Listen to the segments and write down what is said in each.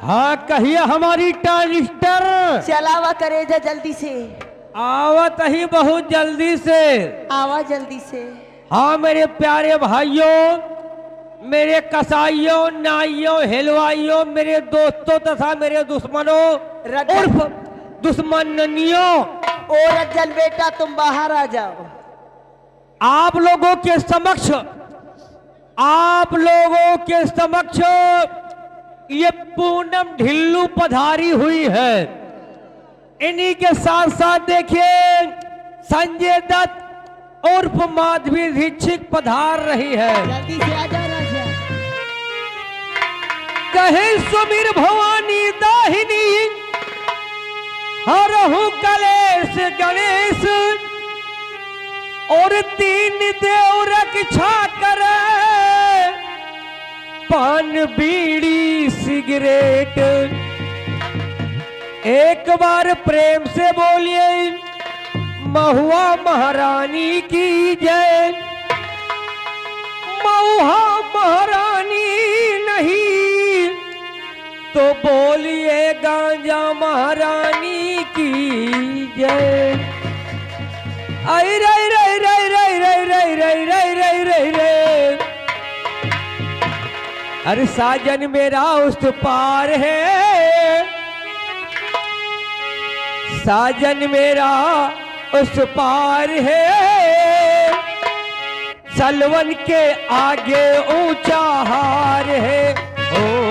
हाँ कहिए हमारी ट्रांजिस्टर। चलावा करेजा जल्दी से। आवत ही बहुत जल्दी से। आवा जल्दी से। हाँ मेरे प्यारे भाइयों, मेरे कसाईयों, नाइयों, हलवाइयों, मेरे दोस्तों तथा मेरे दुश्मनों उर्फ दुश्मनियों, ओ रज्जल बेटा तुम बाहर आ जाओ। आप लोगों के समक्ष ये पूनम ढिल्लू पधारी हुई है। इन्हीं के साथ साथ देखिए संजय दत्त उर्फ माधवी दीक्षित पधार रही है। जल्दी से आ जा राजा। कहे सुमीर भवानी दाहिनी हरहु कलेश गणेश और तीन देव रक्षा करे, पान बीड़ी सिगरेट। एक बार प्रेम से बोलिए महुआ महारानी की जय। महुआ महारानी नहीं तो बोलिए गांजा महारानी की जय। आई रे रे रे रे रे रे रे रे रे रे रे। अरे साजन मेरा उस पार है, साजन मेरा उस पार है, सलवन के आगे ऊंचा हार है। ओ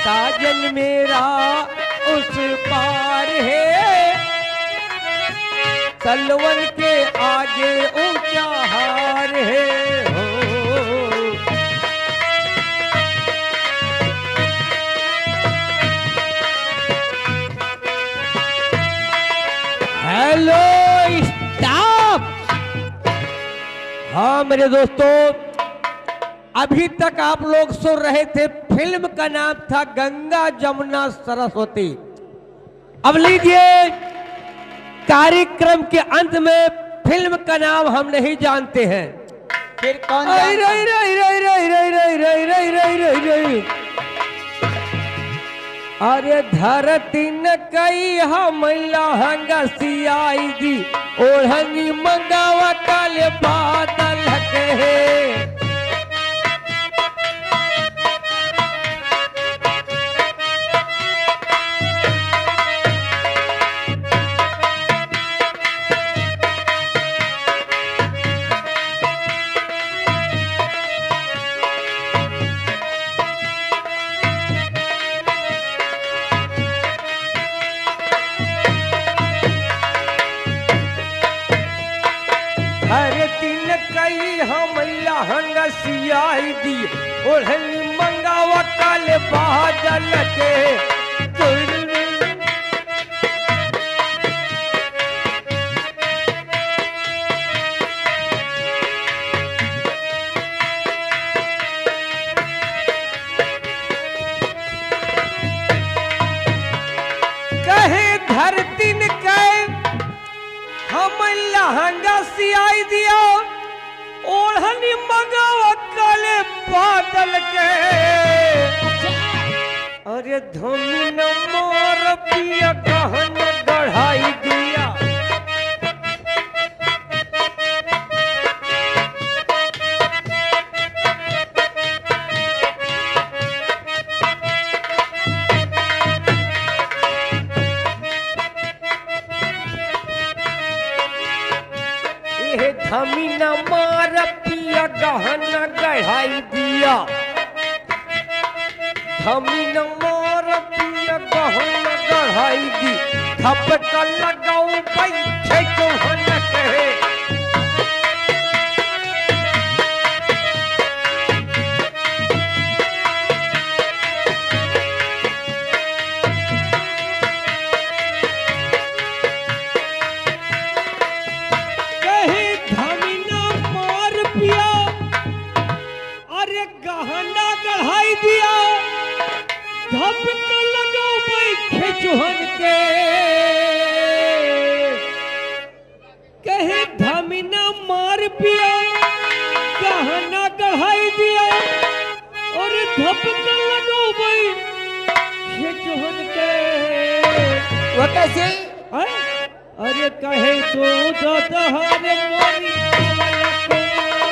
साजन मेरा उस पार है, सलवन के आगे ऊंचा हार है। हो हेलो स्टाफ। हाँ मेरे दोस्तों, अभी तक आप लोग सुन रहे थे, फिल्म का नाम था गंगा जमुना सरस्वती। अब लीजिए कार्यक्रम के अंत में फिल्म का नाम हम नहीं जानते हैं। फिर कौन रई रई रई रई रई रई रई रई रई रई रई रई। अरे धरती न कई हमला हंगसियाई दी, ओढ़नी मंगावा काले बादल कहे। हर दिन कई हमला हंगसियाई दी, ओढ़नी मंगावा काले बादल के। कहे धरती न कई हमला हंगसियाई दिया, ओढ़नी मंगावा काले बादल के। अरे धोनी न मोर पिया गहन गढ़ाई दिया। धमी न मार पिया गहन गढ़ाई दिया। धमी न मार पिया गहन गढ़ाई दी, थपका लगाऊ बैठे कौन कहे। चुहन के कहे धमिना मार पिया गहना गढ़ाई दिया और धपका लगो भाई ये चुहन के वो कैसे अरे कहे तो दहर मोरी कुमारी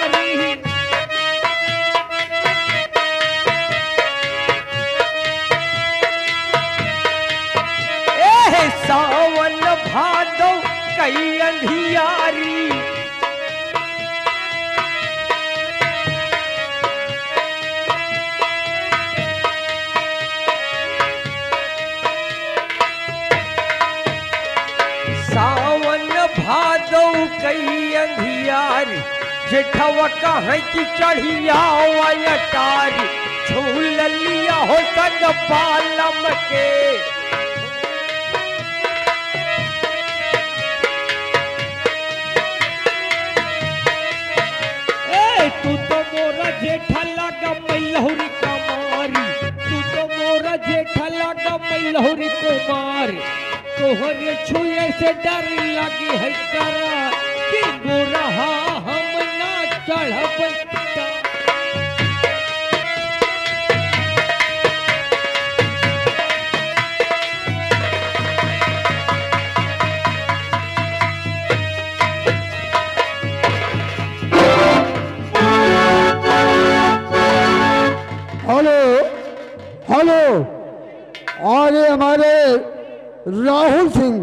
सावन भादो कई अंधियारी सावन भादो कई अंधियारी जेठवा कहीं की चढ़िया अटारी झूल लिया हो सग बालम के तू तो मोरा जेठा लागा मैलहुरी कमारी तू तो मोरा जेठा लागा मैलहुरी कुमार तोहरे छुए से डर लगी है करा कि मोरा हम ना चढ़ब हेलो हेलो, और ये हमारे राहुल सिंह